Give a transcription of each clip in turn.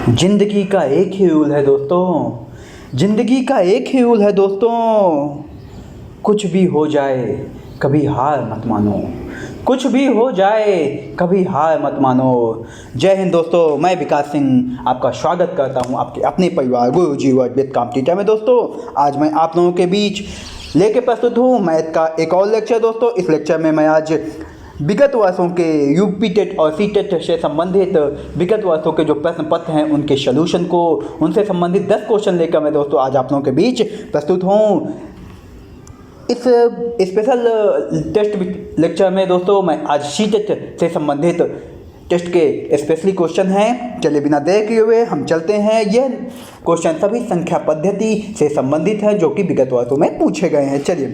जिंदगी का एक ही रूल है दोस्तों, जिंदगी का एक ही रूल है दोस्तों, कुछ भी हो जाए कभी हार मत मानो, कुछ भी हो जाए कभी हार मत मानो। जय हिंद दोस्तों, मैं विकास सिंह आपका स्वागत करता हूं आपके अपने परिवार गुरुजी वर्ड विद कॉम्पिटिटर में। दोस्तों आज मैं आप लोगों के बीच लेके प्रस्तुत हूं मैथ का एक और लेक्चर। दोस्तों इस लेक्चर में मैं आज विगत वर्षों के यूपी टेट और सी टेट से संबंधित विगत वर्षों के जो प्रश्न पत्र हैं उनके सॉल्यूशन को, उनसे संबंधित 10 क्वेश्चन लेकर मैं दोस्तों आज आप लोगों के बीच प्रस्तुत हूँ। इस स्पेशल टेस्ट लेक्चर में दोस्तों मैं आज सी टेट से संबंधित टेस्ट के स्पेशली क्वेश्चन हैं। चलिए बिना देर किए हुए हम चलते हैं। यह क्वेश्चन सभी संख्या पद्धति से संबंधित है जो कि विगत वर्षों में पूछे गए हैं। चलिए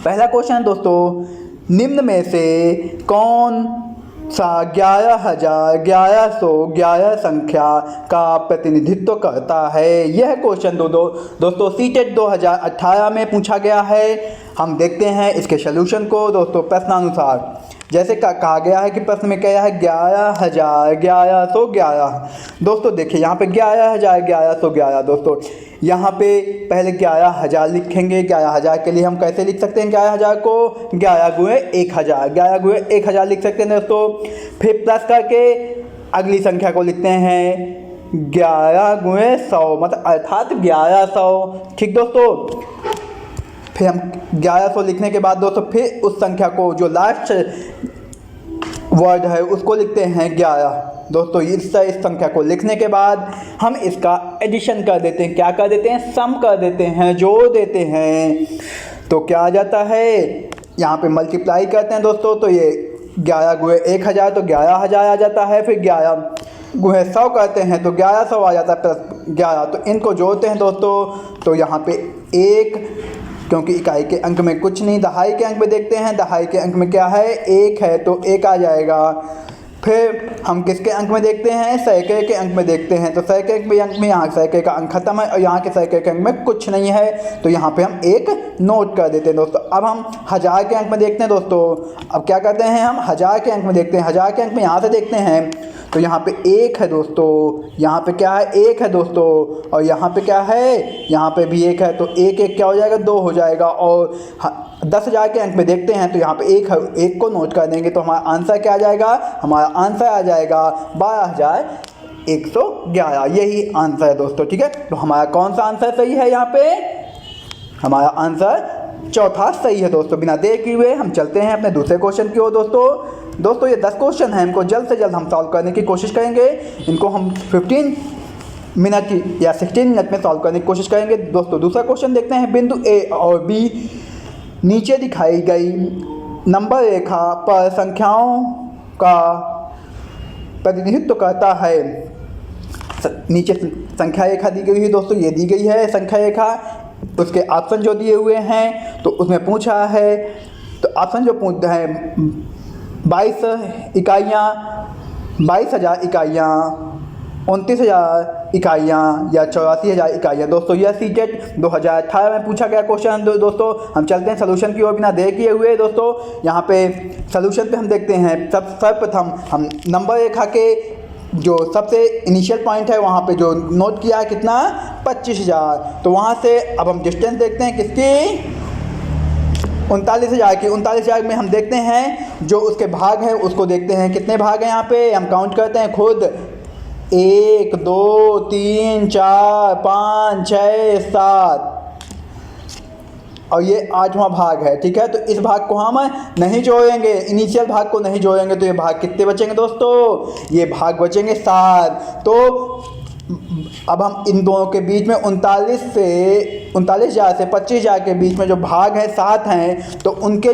पहला क्वेश्चन दोस्तों, निम्न में से कौन सा 11,1111 संख्या का प्रतिनिधित्व करता है। यह क्वेश्चन दोस्तों सी टेट 2018 में पूछा गया है। हम देखते हैं इसके सलूशन को। दोस्तों प्रश्नानुसार जैसे कहा गया है कि प्रश्न में क्या है 11,1111। दोस्तों देखिए यहाँ पे 11,1111 दोस्तों यहाँ पे पहले 11,000 लिखेंगे। 11,000 के लिए हम कैसे लिख सकते हैं 11,000 को 11 गुणे 1,000, 11 गुणे 1,000 लिख सकते हैं दोस्तों। फिर प्लस करके अगली संख्या को लिखते हैं 11 गुणे 100 मतलब अर्थात 1100। ठीक दोस्तों, फिर हम 1100 लिखने के बाद दोस्तों फिर उस संख्या को जो लास्ट वर्ड है उसको लिखते हैं 11। दोस्तों इस संख्या को लिखने के बाद हम इसका एडिशन कर देते हैं। क्या कर देते हैं, सम कर देते हैं, जोड़ देते हैं। तो क्या आ जाता है, यहाँ पे मल्टीप्लाई करते हैं दोस्तों। तो ये 11 गुणे 1,000 तो 11,000 आ जाता है। फिर 11 गुणे 100 करते हैं तो 1100 आ जाता है प्लस 11। तो इनको जोड़ते हैं दोस्तों। तो यहाँ पे 1, क्योंकि इकाई के अंक में कुछ नहीं, दहाई के अंक में देखते हैं। दहाई के अंक में क्या है 1 है तो 1 आ जाएगा। फिर हम किसके अंक में देखते हैं, सैकड़े के अंक में देखते हैं। तो सैकड़े के अंक में यहाँ सैकड़े का अंक खत्म है और यहाँ के सैकड़े के अंक में कुछ नहीं है। तो यहाँ पे हम 1 नोट कर देते हैं दोस्तों। अब हम 1000 के अंक में देखते हैं दोस्तों। अब क्या करते हैं, हम 1000 के अंक में देखते हैं। 1000 के अंक में यहाँ से देखते हैं तो यहाँ पे 1 है दोस्तों, यहाँ पे क्या है 1 है दोस्तों, और यहाँ पे क्या है, यहाँ पे भी 1 है। तो 1 1 क्या हो जाएगा 2 हो जाएगा। और 10,000 के अंक में देखते हैं तो यहाँ पे 1 है, 1 को नोट कर देंगे तो हमारा आंसर क्या आ जाएगा, हमारा आंसर आ जाएगा 12,111। यही आंसर है दोस्तों। ठीक है, तो हमारा कौन सा आंसर सही है, यहाँ पे हमारा आंसर चौथा सही है दोस्तों। बिना देर किए हुए हम चलते हैं अपने दूसरे क्वेश्चन की ओर। दोस्तों ये 10 क्वेश्चन हैं, इनको जल्द से जल्द हम सॉल्व करने की कोशिश करेंगे। इनको हम 15 मिनट या 16 मिनट में सॉल्व करने की कोशिश करेंगे। दोस्तों दूसरा क्वेश्चन देखते हैं। बिंदु ए और बी नीचे दिखाई गई नंबर रेखा पर संख्याओं का प्रतिनिधित्व करता है। नीचे संख्या रेखा दी गई है दोस्तों, ये दी गई है संख्या रेखा। उसके ऑप्शन जो दिए हुए हैं तो उसमें पूछा है, तो ऑप्शन जो पूछते हैं 22 इकाइयाँ, 22,000 इकाइयाँ, 29,000 इकाइयाँ या 84,000 इकाइयाँ। दोस्तों यह सी टेट 2018 में पूछा गया क्वेश्चन। दोस्तों हम चलते हैं सलूशन की ओर बिना देर किए हुए। दोस्तों यहाँ पे सलूशन पे हम देखते हैं सर्वप्रथम हम नंबर रेखा के जो सबसे इनिशियल पॉइंट है वहाँ पे जो नोट किया है कितना 25,000। तो वहाँ से अब हम डिस्टेंस देखते हैं किसकी 39,000 की। 39,000 में हम देखते हैं जो उसके भाग हैं उसको देखते हैं कितने भाग हैं। यहाँ पे हम काउंट करते हैं खुद 1 2 3 4 5 6 7 और ये 8वां भाग है। ठीक है, तो इस भाग को हम नहीं जोड़ेंगे, इनिशियल भाग को नहीं जोड़ेंगे। तो ये भाग कितने बचेंगे दोस्तों, ये भाग बचेंगे 7। तो अब हम इन दोनों के बीच में 39,000 से 25,000 के बीच में जो भाग है 7 हैं, तो उनके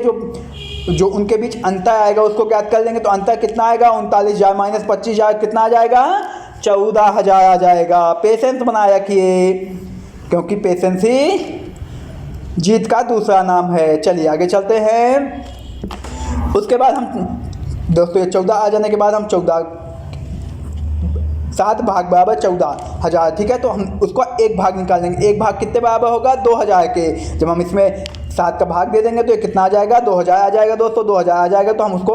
जो उनके बीच अंतर आएगा उसको ज्ञात कर लेंगे। तो अंतर कितना आएगा, 39,000 माइनस 25,000 कितना आ जाएगा, 14,000 आ जाएगा। पेशेंस बनाए रखिए क्योंकि पेशेंस ही जीत का दूसरा नाम है। चलिए आगे चलते हैं। उसके बाद हम दोस्तों ये 14 आ जाने के बाद हम 7 भाग बराबर 14,000। ठीक है, तो हम उसको एक भाग निकाल देंगे। एक भाग कितने बराबर होगा 2,000 के। जब हम इसमें 7 का भाग दे देंगे तो ये कितना आ जाएगा 2,000 आ जाएगा दोस्तों। 2,000 आ जाएगा तो हम उसको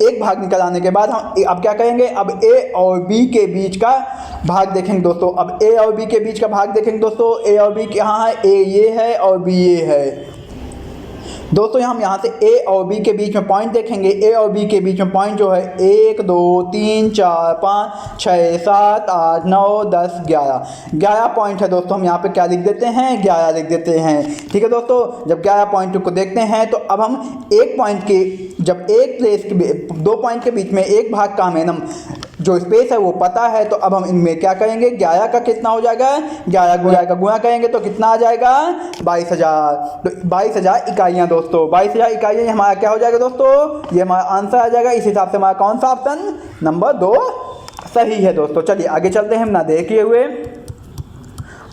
एक भाग निकल आने के बाद हम अब क्या करेंगे, अब ए और बी के बीच का भाग देखेंगे दोस्तों। अब ए और बी के बीच का भाग देखेंगे दोस्तों। ए और बी कहाँ है, ए ये है और बी ये है दोस्तों। हम यहाँ से ए और बी के बीच में पॉइंट देखेंगे। ए और बी के बीच में पॉइंट जो है 1 2 3 4 5 6 7 8 9 10 11 पॉइंट है दोस्तों। हम यहाँ पे क्या लिख देते हैं, 11 लिख देते हैं। ठीक है दोस्तों, जब 11 पॉइंट को देखते हैं तो अब हम एक पॉइंट के, जब एक प्लेस के दो पॉइंट के बीच में एक भाग का हमें जो स्पेस है वो पता है, तो अब हम इनमें क्या करेंगे, 11 का कितना हो जाएगा, 11 का गुणा करेंगे तो कितना आ जाएगा, 22,000। तो 22,000 इकाइयाँ दोस्तों, 22,000 इकाइयाँ हमारा क्या हो जाएगा दोस्तों, ये हमारा आंसर आ जाएगा। इस हिसाब से हमारा कौन सा ऑप्शन नंबर 2 सही है दोस्तों। चलिए आगे चलते हैं ना देखिए हुए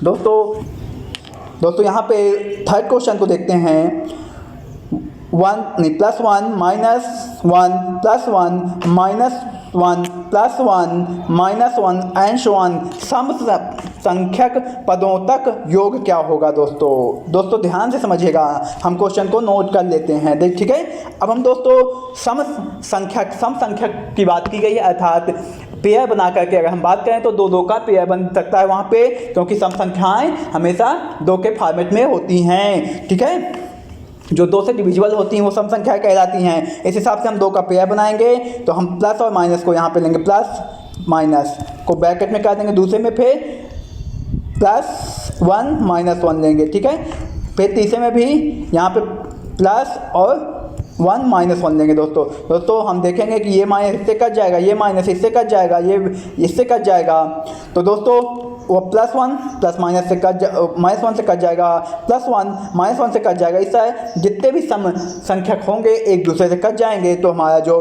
दोस्तों यहाँ पे थर्ड क्वेश्चन को देखते हैं। +1 -1 +1 -1 +1 -1 एंड सो ऑन, सम संख्यक पदों तक योग क्या होगा दोस्तों ध्यान से समझिएगा, हम क्वेश्चन को नोट कर लेते हैं। देख ठीक है, अब हम दोस्तों सम संख्यक की बात की गई है, अर्थात पेयर बना करके अगर हम बात करें तो 2 का पेयर बन सकता है वहाँ पे, क्योंकि सम संख्याएं हमेशा 2 के फॉर्मेट में होती हैं। ठीक है, जो 2 से डिविजिबल होती हैं वो सम संख्याएं कहलाती हैं। इस हिसाब से हम 2 का पेयर बनाएंगे तो हम प्लस और माइनस को यहाँ पे लेंगे, प्लस माइनस को ब्रैकेट में कर देंगे, दूसरे में फिर +1 -1 लेंगे। ठीक है, फिर तीसरे में भी यहाँ पे प्लस और 1 -1 लेंगे दोस्तों हम देखेंगे कि ये माइनस इससे कट जाएगा, ये माइनस इससे कट जाएगा, ये इससे कट जाएगा। तो दोस्तों वो +1 प्लस माइनस से -1 से कट जाएगा, +1 -1 से कट जाएगा। इससे जितने भी सम संख्यक होंगे एक दूसरे से कट जाएंगे, तो हमारा जो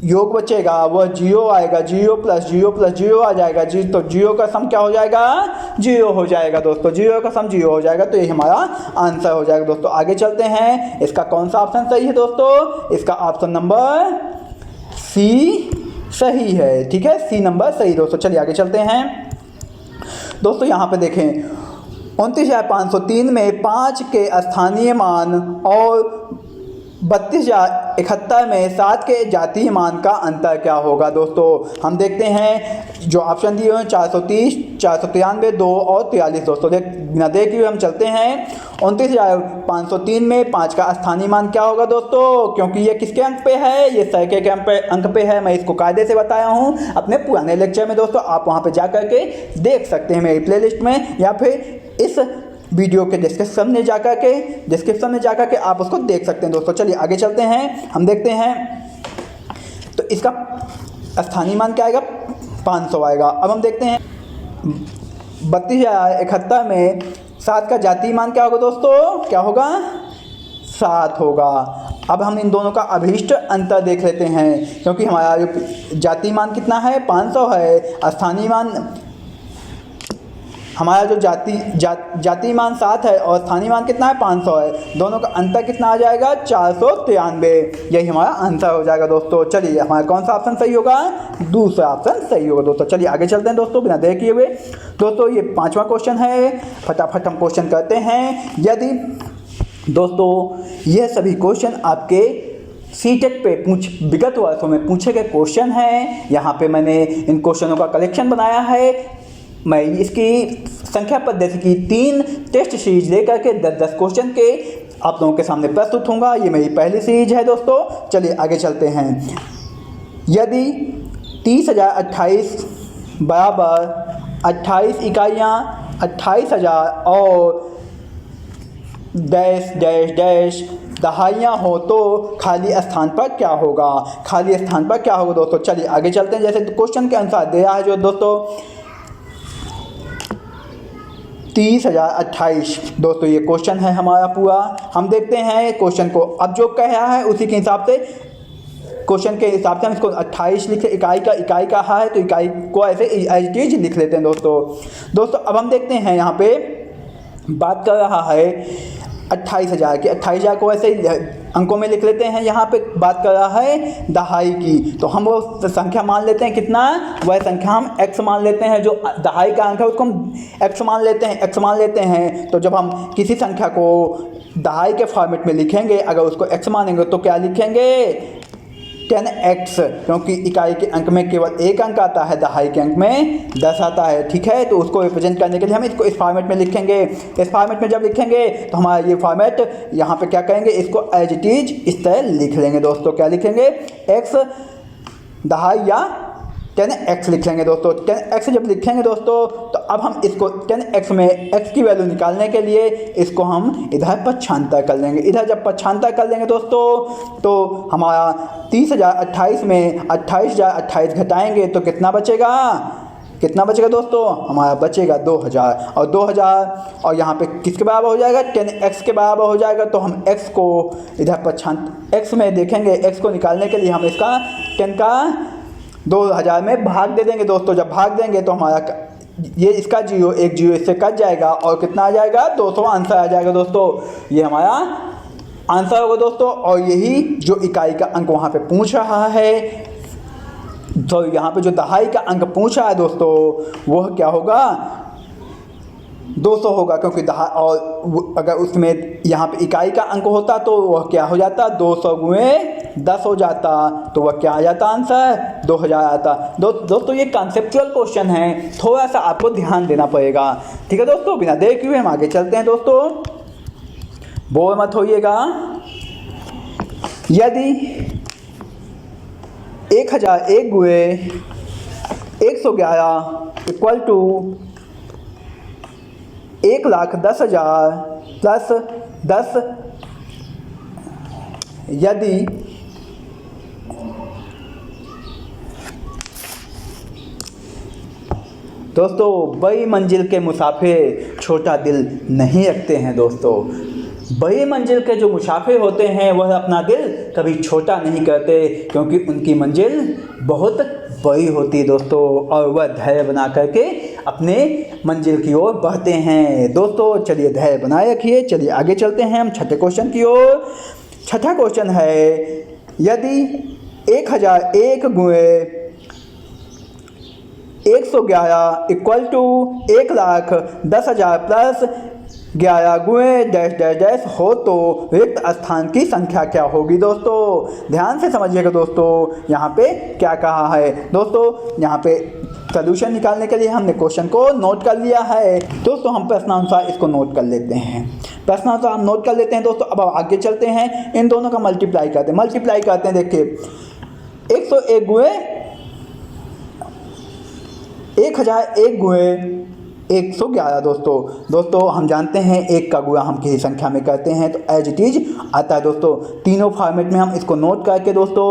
योग बचेगा वह 0 आएगा, 0 + 0 + 0 आ जाएगा जी। तो 0 का सम क्या हो जाएगा, 0 हो जाएगा दोस्तों, 0 का सम 0 हो जाएगा। तो ये हमारा आंसर हो जाएगा दोस्तों। आगे चलते हैं, इसका कौन सा ऑप्शन सही है दोस्तों, इसका ऑप्शन नंबर सी सही है। ठीक है, सी नंबर सही दोस्तों। चलिए आगे चलते हैं दोस्तों, यहाँ पे देखें 29,503 में 5 के स्थानीय मान और 32,071 में 7 के जातीय मान का अंतर क्या होगा दोस्तों। हम देखते हैं जो ऑप्शन दिए हुए हैं 430, 493, 2 और 43 दोस्तों। बिना देखे हुए हम चलते हैं 29,503 में 5 का स्थानीय मान क्या होगा दोस्तों, क्योंकि ये किसके अंक पे है, ये सौ के अंक पे है। मैं इसको कायदे से बताया हूँ अपने पुराने लेक्चर में दोस्तों, आप वहाँ पे जा करके देख सकते हैं मेरी प्लेलिस्ट में, या फिर इस वीडियो के डिस्क्रिप्शन में जाकर के आप उसको देख सकते हैं दोस्तों। चलिए आगे चलते हैं, हम देखते हैं तो इसका स्थानीय मान क्या आएगा, 500 आएगा। अब हम देखते हैं 32,071 में 7 का जातीय मान क्या होगा दोस्तों, क्या होगा, 7 होगा। अब हम इन दोनों का अभीष्ट अंतर देख लेते हैं, क्योंकि हमारा जातीय मान कितना है, 500 है, स्थानीय मान हमारा जो जातीय मान 7 है और स्थानीय मान कितना है, 500 है। दोनों का अंतर कितना आ जाएगा, 493। यही हमारा आंसर हो जाएगा दोस्तों। चलिए हमारा कौन सा ऑप्शन सही होगा, दूसरा ऑप्शन सही होगा दोस्तों। चलिए आगे चलते हैं दोस्तों, बिना देर किए हुए दोस्तों ये 5वां क्वेश्चन है, फटाफट हम क्वेश्चन करते हैं। यदि दोस्तों यह सभी क्वेश्चन आपके सीटेट पे विगत वर्षों में पूछे गए क्वेश्चन हैं। यहाँ पे मैंने इन क्वेश्चनों का कलेक्शन बनाया है। मैं इसकी संख्या पद्धति की 3 टेस्ट सीरीज लेकर के 10-10 क्वेश्चन के आप लोगों के सामने प्रस्तुत होऊंगा। ये मेरी पहली सीरीज है दोस्तों। चलिए आगे चलते हैं। यदि 30,028 बराबर 28 इकाइयाँ 28,000 और डैश डैश डैश दहाइयाँ हो तो खाली स्थान पर क्या होगा, खाली स्थान पर क्या होगा दोस्तों। चलिए आगे चलते हैं। जैसे क्वेश्चन के अनुसार दिया है जो दोस्तों 30,028 दोस्तों ये क्वेश्चन है हमारा पूरा। हम देखते हैं क्वेश्चन को, अब जो कह रहा है उसी के हिसाब से क्वेश्चन के हिसाब से हम इसको 28 लिखे, इकाई कहा है तो इकाई को ऐसे एज इट इज लिख लेते हैं दोस्तों। अब हम देखते हैं यहाँ पे बात कर रहा है 28,000 की, 28,000 को ऐसे अंकों में लिख लेते हैं। यहाँ पे बात कर रहा है दहाई की, तो हम वो संख्या मान लेते हैं कितना, वह संख्या हम x मान लेते हैं। जो दहाई का अंक है उसको हम x मान लेते हैं। तो जब हम किसी संख्या को दहाई के फॉर्मेट में लिखेंगे, अगर उसको x मानेंगे तो क्या लिखेंगे, 10x, क्योंकि इकाई के अंक में केवल एक अंक आता है, दहाई के अंक में 10 आता है, ठीक है। तो उसको रिप्रेजेंट करने के लिए हम इसको इस फॉर्मेट में लिखेंगे। इस फॉर्मेट में जब लिखेंगे तो हमारा ये फॉर्मेट यहाँ पे क्या करेंगे, इसको एज इट इज इस तरह लिख लेंगे दोस्तों। क्या लिखेंगे, x दहाई या 10x लिख लेंगे दोस्तों। 10x जब लिखेंगे दोस्तों तो अब हम इसको 10x में x की वैल्यू निकालने के लिए इसको हम इधर पक्षांतर कर लेंगे। इधर जब पक्षांतर कर लेंगे दोस्तों तो हमारा 30,028 में 28,028 घटाएंगे तो कितना बचेगा, कितना बचेगा दोस्तों, हमारा बचेगा 2000। और 2000 और यहाँ पे किसके बराबर हो जाएगा, 10x के बराबर हो जाएगा। तो हम x को इधर पक्षांतर x में देखेंगे, x को निकालने के लिए हम इसका 10 का 2000 में भाग दे देंगे दोस्तों। जब भाग देंगे तो हमारा ये इसका जीरो, एक जीरो इससे कट जाएगा और कितना आ जाएगा, 200 आंसर आ जाएगा दोस्तों। ये हमारा आंसर होगा दोस्तों। और यही जो इकाई का अंक वहाँ पे पूछ रहा है, तो यहाँ पे जो दहाई का अंक पूछ रहा है दोस्तों वह क्या होगा, 200 होगा, क्योंकि और अगर उसमें यहाँ पे इकाई का अंक होता तो वह क्या हो जाता, 200 गुणे 10 हो जाता, तो वह क्या आ जाता आंसर, 2000 आता। दोस्तों ये कॉन्सेप्चुअल क्वेश्चन है, थोड़ा सा आपको ध्यान देना पड़ेगा, ठीक है दोस्तों। बिना देर किए हम आगे चलते हैं दोस्तों, बोर मत होइएगा। यदि 1001 गुणे 111 इक्वल टू 1,10,000 प्लस 10, यदि दोस्तों बड़ी मंजिल के मुसाफिर छोटा दिल नहीं रखते हैं दोस्तों। बड़ी मंजिल के जो मुसाफिर होते हैं वह अपना दिल कभी छोटा नहीं करते, क्योंकि उनकी मंजिल बहुत बड़ी होती है दोस्तों, और वह धैर्य बना करके अपने मंजिल की ओर बढ़ते हैं दोस्तों। चलिए धैर्य बनाए रखिए। चलिए आगे चलते हैं हम छठे क्वेश्चन की ओर। छठा क्वेश्चन है, यदि 1001 गुणे 111 इक्वल टू 1,10,000 प्लस 11 गुणे डैश डैश डैश हो तो रिक्त स्थान की संख्या क्या होगी दोस्तों। ध्यान से समझिएगा दोस्तों, यहाँ पे क्या कहा है दोस्तों। यहाँ पे सॉल्यूशन निकालने के लिए हमने क्वेश्चन को नोट कर लिया है दोस्तों। हम प्रश्नानुसार इसको नोट कर लेते हैं, प्रश्नानुसार हम नोट कर लेते हैं दोस्तों। अब आगे चलते हैं, इन दोनों का मल्टीप्लाई करते हैं। देखिए 101 गुणे 1001 गुणे 111 दोस्तों हम जानते हैं एक का गुणा हम किसी संख्या में करते हैं तो एज इट इज आता है दोस्तों। तीनों फॉर्मेट में हम इसको नोट करके दोस्तों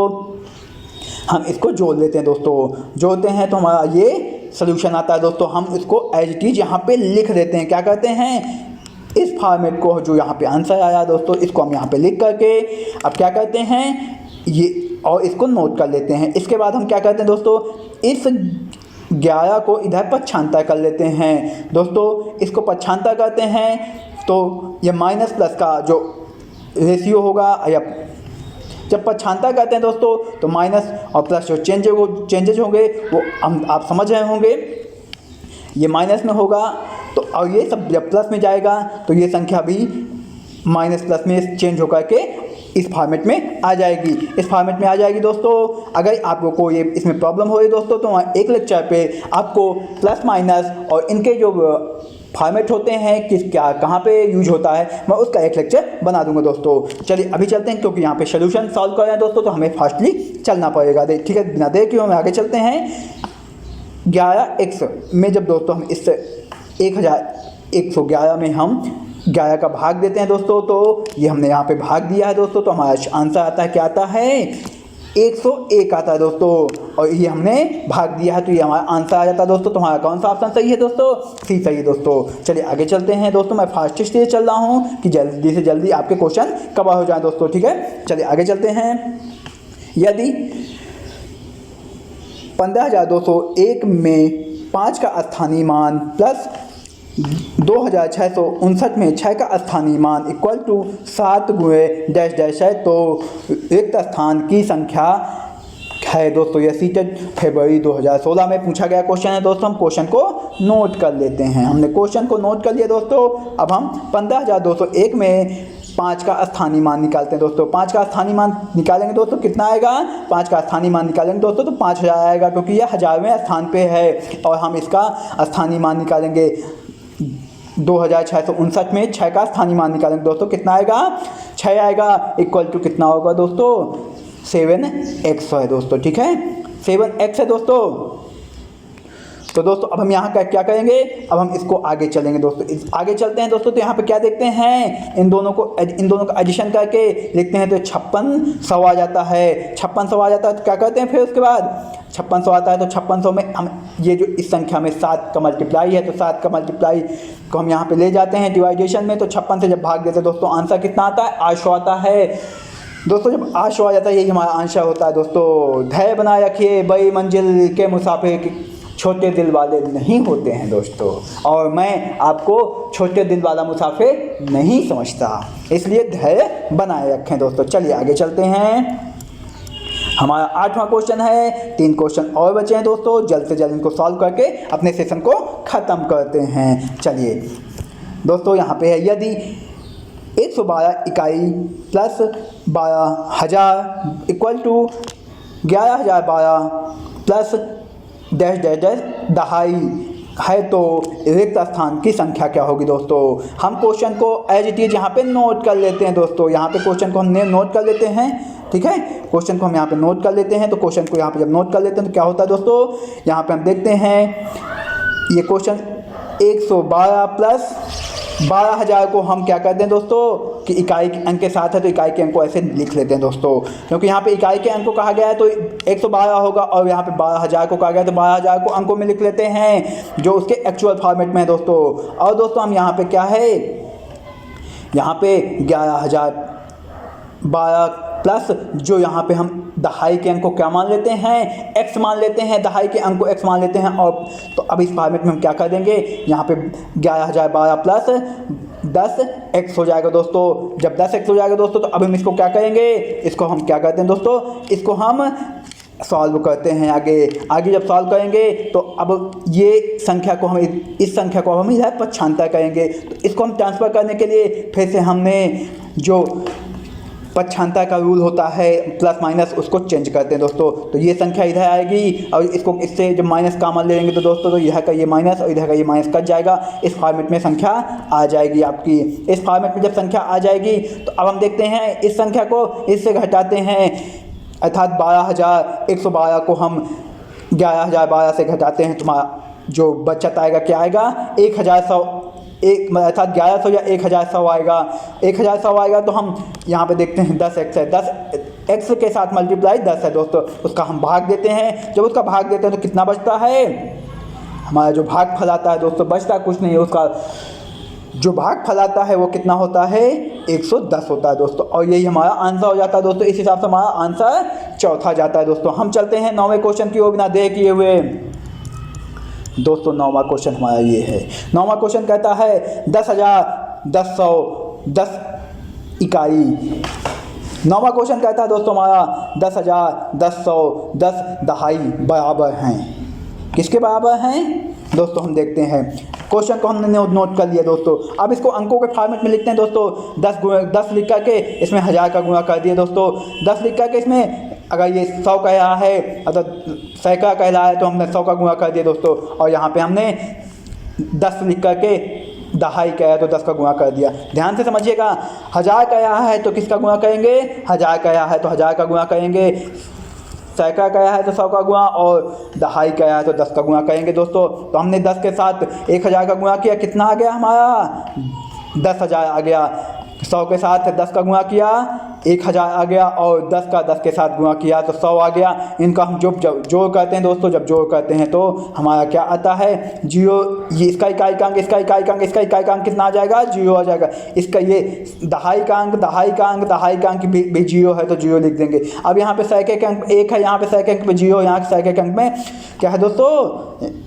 हम इसको जोड़ लेते हैं दोस्तों। जोड़ते हैं तो हमारा ये सॉल्यूशन आता है दोस्तों। हम इसको एज इट इज यहाँ पे लिख देते हैं। क्या करते हैं, इस फॉर्मेट को जो यहाँ पे आंसर आया दोस्तों इसको हम यहाँ पे लिख करके अब क्या करते हैं ये, और इसको नोट कर लेते हैं। इसके बाद हम क्या करते हैं दोस्तों, इस 11 को इधर पक्षांतर कर लेते हैं दोस्तों। इसको पक्षांतर करते हैं तो ये माइनस प्लस का जो रेशियो होगा, या जब पक्षांतर करते हैं दोस्तों तो माइनस और प्लस जो चेंजेज होंगे वो आप समझ रहे होंगे, ये माइनस में होगा तो, और ये सब जब प्लस में जाएगा तो ये संख्या भी माइनस प्लस में चेंज होकर के इस फॉर्मेट में आ जाएगी, इस फॉर्मेट में आ जाएगी दोस्तों। अगर आपको कोई इसमें प्रॉब्लम हो रही दोस्तों तो वहाँ एक लेक्चर पे आपको प्लस माइनस और इनके जो फॉर्मेट होते हैं किस क्या कहाँ पे यूज होता है मैं उसका एक लेक्चर बना दूंगा दोस्तों। चलिए अभी चलते हैं, क्योंकि यहाँ पे सोल्यूशन सॉल्व कर रहे हैं दोस्तों तो हमें फास्टली चलना पड़ेगा। ठीक है, बिना देर के हम आगे चलते हैं। 11x में जब दोस्तों हम इस 1111 में हम 11 का भाग देते हैं दोस्तों, तो ये हमने यहाँ पे भाग दिया है दोस्तों, तो हमारा आंसर आता है क्या आता है 101 आता है दोस्तों। और ये हमने भाग दिया है तो ये हमारा आंसर आ जाता है दोस्तों। तो हमारा कौन सा ऑप्शन सही है दोस्तों, सी सही है दोस्तों। चलिए आगे चलते हैं दोस्तों, मैं फास्टेस्ट से चल रहा हूँ कि जल्दी से जल्दी आपके क्वेश्चन कवर हो जाए दोस्तों। ठीक है, चलिए आगे चलते हैं। यदि 15,201 में 5 का स्थानीय मान प्लस 2,659 में 6 का स्थानीय मान इक्वल टू 7 गुणे डैश डैश है तो रिक्त स्थान की संख्या है दोस्तों। यह सीटेड फरवरी 2016 में पूछा गया क्वेश्चन है दोस्तों। हम क्वेश्चन को नोट कर लेते हैं। हमने क्वेश्चन को नोट कर लिया दोस्तों। अब हम 15,201 में 5 का स्थानीय मान निकालते हैं दोस्तों। 5 का स्थानीय मान निकालेंगे दोस्तों, कितना आएगा? 5 का स्थानीय मान निकालेंगे दोस्तों तो 5000 आएगा, क्योंकि यह 1000वें स्थान पे है। और हम इसका स्थानीय मान निकालेंगे 2659 में 6 का स्थानीय मान निकालेंगे दोस्तों, कितना आएगा? 6 आएगा, इक्वल टू कितना होगा दोस्तों? 7x है दोस्तों, ठीक है, 7x है दोस्तों। तो दोस्तों अब हम यहाँ का क्या करेंगे? अब हम इसको आगे चलेंगे दोस्तों, आगे चलते हैं दोस्तों। तो यहाँ पे क्या देखते हैं? इन दोनों का एडिशन करके लिखते हैं तो 5600 आ जाता है। 5600 आ जाता है तो क्या करते हैं फिर उसके बाद? 5600 आता है तो 5600 में हम ये जो इस संख्या में 7 का मल्टीप्लाई है, तो 7 का मल्टीप्लाई को हम यहाँ पे ले जाते हैं डिवाइडेशन में। तो 56 से जब भाग देते हैं दोस्तों, आंसर कितना आता है? 800 आता है दोस्तों। जब 800 आ जाता है, यही हमारा आंसर होता है दोस्तों। धैर्य बनाए रखिए, बड़ी मंजिल के मुसाफिर छोटे दिल वाले नहीं होते हैं दोस्तों, और मैं आपको छोटे दिल वाला मुसाफिर नहीं समझता, इसलिए धैर्य बनाए रखें दोस्तों। चलिए आगे चलते हैं। हमारा 8वां क्वेश्चन है। 3 क्वेश्चन और बचे हैं दोस्तों, जल्द से जल्द इनको सॉल्व करके अपने सेशन को ख़त्म करते हैं। चलिए दोस्तों, यहाँ पे है, यदि 112 इकाई plus 12000 equal to 11012 plus dash dash dash दहाई है, तो रिक्त स्थान की संख्या क्या होगी दोस्तों? हम क्वेश्चन को एज इट इज यहाँ पे नोट कर लेते हैं दोस्तों। यहाँ पे क्वेश्चन को हमने नोट कर लेते हैं, ठीक है, क्वेश्चन को हम यहाँ पे नोट कर लेते हैं। तो क्वेश्चन को यहाँ पे जब नोट कर लेते हैं तो क्या होता है दोस्तों? यहाँ पे हम देखते हैं ये क्वेश्चन 112 प्लस 12000 को हम क्या करते हैं दोस्तों कि इकाई के अंक के साथ है, तो इकाई के अंक को ऐसे लिख लेते हैं दोस्तों, क्योंकि यहाँ पे इकाई के अंक को कहा गया है तो 112 होगा, और यहाँ पे 12000 को कहा गया है तो 12000 को अंकों में लिख लेते हैं जो उसके एक्चुअल फॉर्मेट में है दोस्तों। और दोस्तों हम यहाँ पे क्या है, यहाँ पे 11012 प्लस जो यहाँ पे हम दहाई के अंक को क्या मान लेते हैं? x मान लेते हैं, दहाई के अंक को x मान लेते हैं। और तो अब इस फॉर्मेट में हम क्या कर देंगे? यहाँ पे 11012 प्लस 10x हो जाएगा दोस्तों। जब 10x हो जाएगा दोस्तों, तो अब हम इसको क्या करेंगे? इसको हम क्या करते हैं दोस्तों? इसको हम सॉल्व करते हैं आगे जब सॉल्व करेंगे तो अब ये संख्या को हम इस संख्या को हम इधर पक्षांतर करेंगे। तो इसको हम ट्रांसफ़र करने के लिए फिर से हमने जो पक्षांतर का रूल होता है प्लस माइनस, उसको चेंज करते हैं दोस्तों। तो ये संख्या इधर आएगी और इसको इससे जब माइनस कॉमन ले लेंगे तो दोस्तों तो इधर का ये माइनस और इधर का ये माइनस कट जाएगा। इस फॉर्मेट में संख्या आ जाएगी आपकी। इस फॉर्मेट में जब संख्या आ जाएगी तो अब हम देखते हैं इस संख्या को इससे घटाते हैं, अर्थात 12112 को हम 11012 से घटाते हैं। तुम्हारा जो बचत आएगा क्या आएगा? 1100 अर्थात 1100 या 1100 आएगा। 1100 आएगा तो हम यहाँ पे देखते हैं 10x है, 10x के साथ मल्टीप्लाई 10 है दोस्तों, उसका हम भाग देते हैं। जब उसका भाग देते हैं तो कितना बचता है? हमारा जो भागफल आता है दोस्तों, बचता कुछ नहीं है, उसका जो भागफल आता है वो कितना होता है? 110 होता है दोस्तों। और यही हमारा आंसर हो जाता है दोस्तों। इस हिसाब से हमारा आंसर चौथा जाता है दोस्तों। हम चलते हैं 9वें क्वेश्चन की ओर बिना देर किए हुए। दोस्तों 9वां क्वेश्चन हमारा ये है। 9वां क्वेश्चन कहता है 10,1010 इकाई। 9वां क्वेश्चन कहता है दोस्तों हमारा 10,1010 दहाई बराबर हैं। किसके बराबर हैं दोस्तों? हम देखते हैं, क्वेश्चन को हमने नोट कर लिया दोस्तों। अब इसको अंकों के फॉर्मेट में लिखते हैं दोस्तों। 10 लिख करके इसमें 1000 का गुणा कर दिए दोस्तों। 10 लिख करके इसमें अगर ये 100 कह रहा है, अगर सैकड़ा कह रहा है तो हमने 100 का गुणा कर दिया दोस्तों। और यहाँ पे हमने 10 लिख करके दहाई कह है तो 10 का गुणा कर दिया। ध्यान से समझिएगा, 1000 कहा है तो किसका गुणा करेंगे? 1000 कहा है तो 1000 का गुणा करेंगे। सैकड़ा कहा है तो 100 का गुणा, और दहाई कहा है तो 10 का गुणा करेंगे दोस्तों। तो हमने 10 के साथ 1000 का गुणा किया, कितना आ गया हमारा? 10,000 आ गया। 100 के साथ 10 का गुणा किया 1000 आ गया, और 10 का 10 के साथ गुणा किया तो 100 आ गया। इनका हम जब जोड़ करते हैं दोस्तों, जब जोड़ करते हैं तो हमारा क्या आता है? 0। ये इसका इकाई का अंक, इसका इकाई का अंक, इसका इकाई का अंक कितना आ जाएगा? 0 आ जाएगा। इसका ये दहाई का अंक, दहाई का अंक, दहाई का अंक भी 0 है तो 0 लिख देंगे। अब यहाँ पे सैकड़े के अंक 1 है, यहाँ पे सैकड़े के अंक पे 0, यहाँ के सैकड़े के अंक में क्या है दोस्तों?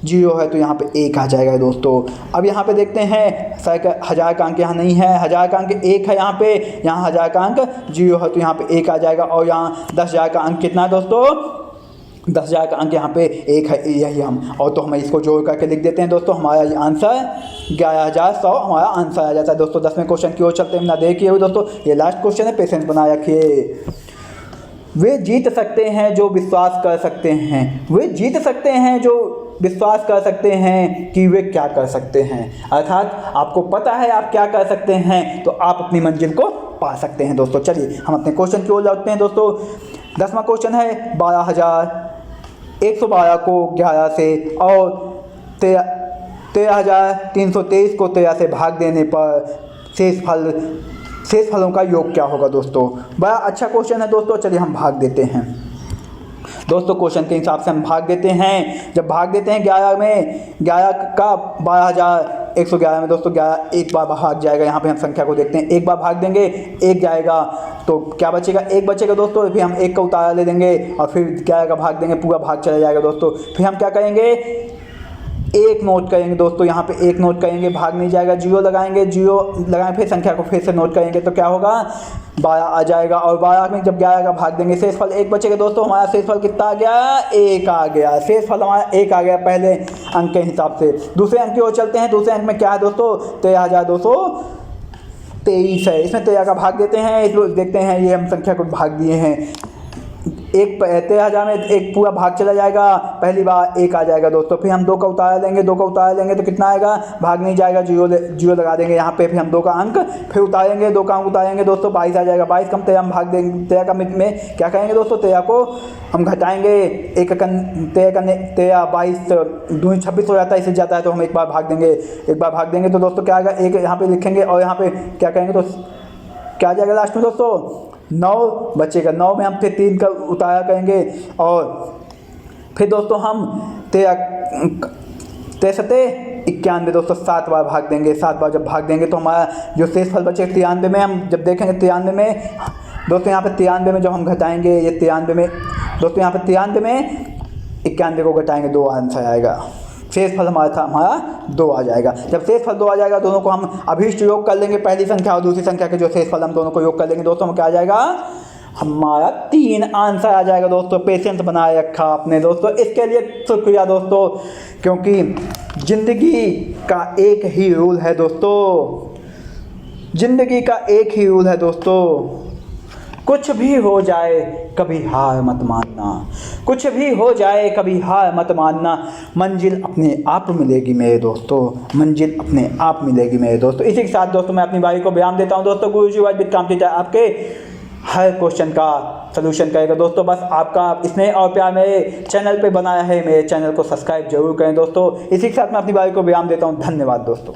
0 है तो यहाँ पे 1 आ जाएगा दोस्तों। अब यहाँ पे देखते हैं 1000 का अंक यहाँ नहीं है, 1000 का अंक 1 है यहाँ पे, यहाँ 1000 का अंक 0 है तो यहाँ पे 1 आ जाएगा। और यहाँ 10,000 का अंक कितना है दोस्तों? 10,000 का अंक यहाँ पे एक है, यही हम, और तो हम इसको जोड़ करके लिख देते हैं दोस्तों। हमारा ये आंसर 11,100 हमारा आंसर आ जाता है दोस्तों। 10वें क्वेश्चन की ओर चलते हैं, ना देखिए दोस्तों, ये लास्ट क्वेश्चन है, पेशेंस बनाए रखिए। वे जीत सकते हैं जो विश्वास कर सकते हैं, वे जीत सकते हैं जो विश्वास कर सकते हैं कि वे क्या कर सकते हैं। अर्थात आपको पता है आप क्या कर सकते हैं, तो आप अपनी मंजिल को पा सकते हैं दोस्तों। चलिए हम अपने क्वेश्चन की ओर जाते हैं दोस्तों। 10वां क्वेश्चन है, 12,112 को 11 से और 13,323 को 13 से भाग देने पर शेष फलों का योग क्या होगा दोस्तों। बड़ा अच्छा क्वेश्चन है दोस्तों। चलिए हम भाग देते हैं दोस्तों, क्वेश्चन के हिसाब से हम भाग देते हैं। जब भाग देते हैं 11 में, 11 का 12,111 में दोस्तों 11 एक बार भाग जाएगा। यहाँ पे हम संख्या को देखते हैं, एक बार भाग देंगे, एक जाएगा तो क्या बचेगा, एक बचेगा दोस्तों। फिर हम एक का उतारा ले देंगे और फिर 11 का भाग देंगे, पूरा भाग चला जाएगा दोस्तों। फिर हम क्या करेंगे, एक नोट करेंगे दोस्तों, यहाँ पे एक नोट करेंगे, भाग नहीं जाएगा, जीरो लगाएंगे, फिर संख्या को फिर से नोट करेंगे तो क्या होगा, 12 आ जाएगा। और 12 में जब 11 का भाग देंगे, शेषफल एक बचेगा दोस्तों। हमारा शेषफल कितना आ गया, एक आ गया, शेषफल हमारा एक आ गया पहले अंक के हिसाब से। दूसरे अंक की ओर चलते हैं। दूसरे अंक में क्या है दोस्तों, 13,223 है। इसमें 13 का भाग देते हैं, इसमें देखते हैं, ये हम संख्या को भाग दिए हैं। 13,000 में एक पूरा भाग चला जाएगा, पहली बार एक आ जाएगा दोस्तों। फिर हम 2 का उतारा लेंगे, 2 का उतारा लेंगे तो कितना आएगा, भाग नहीं जाएगा, जीरो लगा देंगे यहाँ पे। फिर हम 2 का अंक फिर उतारेंगे, 2 का अंक उतारेंगे दोस्तों, 22 आ जाएगा। 22 कम 13 हम भाग देंगे, 13 का में क्या करेंगे दोस्तों, 13 को हम घटाएंगे, 13 22 2 26 हो जाता है, इससे जाता है तो हम एक बार भाग देंगे। एक बार भाग देंगे तो दोस्तों क्या आएगा, एक यहाँ पे लिखेंगे और यहाँ पे क्या करेंगे तो क्या आ जाएगा लास्ट में दोस्तों, 9 बचेगा। 9 में हम फिर 3 का उतारा करेंगे और फिर दोस्तों हम 93 दोस्तों 7 बार भाग देंगे। 7 बार जब भाग देंगे तो हमारा जो शेषफल बचेगा 93 में, हम जब देखेंगे 93 में दोस्तों, यहाँ पे 93 में जब हम घटाएंगे, ये 93 में दोस्तों, यहाँ पे 93 में 91 को घटाएंगे, 2 आंसर आएगा। शेषफल हमारा 2 आ जाएगा। जब शेषफल 2 आ जाएगा, दोनों को हम अभीष्ट योग कर लेंगे, पहली संख्या और दूसरी संख्या के जो शेषफल हम दोनों को योग कर लेंगे दोस्तों, हम क्या आ जाएगा, हमारा 3 आंसर आ जाएगा दोस्तों। पेशेंस बनाए रखा आपने दोस्तों, इसके लिए शुक्रिया दोस्तों, क्योंकि ज़िंदगी का एक ही रूल है दोस्तों, ज़िंदगी का एक ही रूल है दोस्तों, कुछ भी हो जाए कभी हार मत मानना, कुछ भी हो जाए कभी हार मत मानना, मंजिल अपने आप मिलेगी मेरे दोस्तों, मंजिल अपने आप मिलेगी मेरे दोस्तों। इसी के साथ दोस्तों मैं अपनी भाई को बयान देता हूं दोस्तों, गुरुजी वाइज विद कॉम्पिटिटर आपके हर क्वेश्चन का सलूशन करेगा दोस्तों। बस आपका स्नेह और प्यार मेरे चैनल पे बनाया है, मेरे चैनल को सब्सक्राइब जरूर करें दोस्तों। इसी के साथ मैं अपनी भाई को बयान देता हूँ, धन्यवाद दोस्तों।